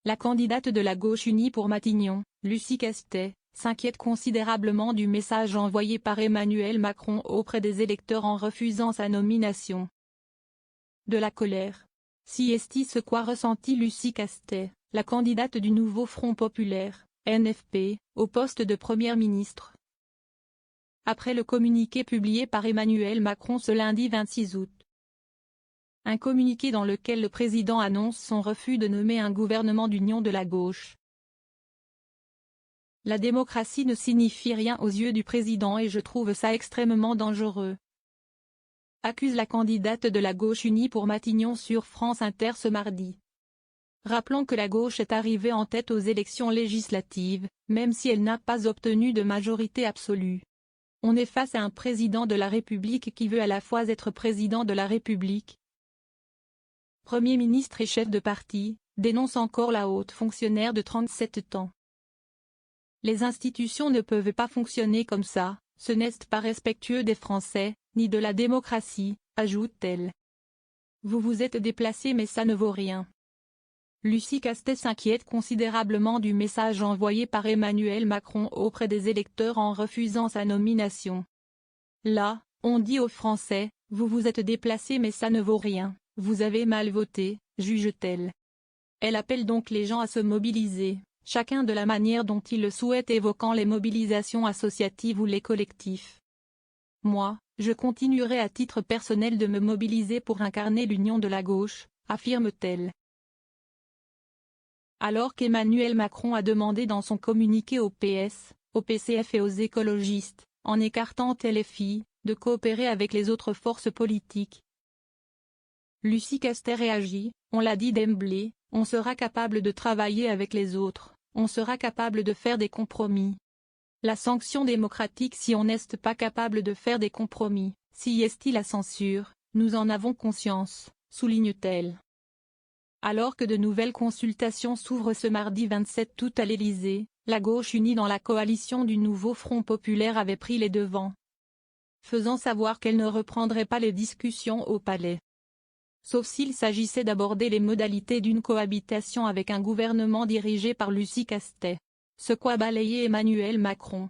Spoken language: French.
La candidate de la gauche unie pour Matignon, Lucie Castet, s'inquiète considérablement du message envoyé par Emmanuel Macron auprès des électeurs en refusant sa nomination. De la colère. Si est ce qu'a ressenti Lucie Castet, la candidate du nouveau Front populaire, NFP, au poste de Première ministre. Après le communiqué publié par Emmanuel Macron ce lundi 26 août. Un communiqué dans lequel le président annonce son refus de nommer un gouvernement d'union de la gauche. La démocratie ne signifie rien aux yeux du président et je trouve ça extrêmement dangereux. Accuse la candidate de la gauche unie pour Matignon sur France Inter ce mardi. Rappelons que la gauche est arrivée en tête aux élections législatives, même si elle n'a pas obtenu de majorité absolue. On est face à un président de la République qui veut à la fois être président de la République, Premier ministre et chef de parti, dénonce encore la haute fonctionnaire de 37 ans. Les institutions ne peuvent pas fonctionner comme ça, ce n'est pas respectueux des Français, ni de la démocratie, ajoute-t-elle. Vous vous êtes déplacé mais ça ne vaut rien. Lucie Castet s'inquiète considérablement du message envoyé par Emmanuel Macron auprès des électeurs en refusant sa nomination. Là, on dit aux Français, vous vous êtes déplacé mais ça ne vaut rien, vous avez mal voté, juge-t-elle. Elle appelle donc les gens à se mobiliser, chacun de la manière dont il le souhaite évoquant les mobilisations associatives ou les collectifs. Moi, je continuerai à titre personnel de me mobiliser pour incarner l'union de la gauche, affirme-t-elle. Alors qu'Emmanuel Macron a demandé dans son communiqué au PS, au PCF et aux écologistes, en écartant LFI, de coopérer avec les autres forces politiques. Lucie Castet réagit, on l'a dit d'emblée, on sera capable de travailler avec les autres, on sera capable de faire des compromis. La sanction démocratique si on n'est pas capable de faire des compromis, si est-il la censure, nous en avons conscience, souligne-t-elle. Alors que de nouvelles consultations s'ouvrent ce mardi 27 août à l'Élysée, la gauche unie dans la coalition du nouveau Front populaire avait pris les devants, faisant savoir qu'elle ne reprendrait pas les discussions au Palais. Sauf s'il s'agissait d'aborder les modalités d'une cohabitation avec un gouvernement dirigé par Lucie Castet. Ce qu'a balayé Emmanuel Macron.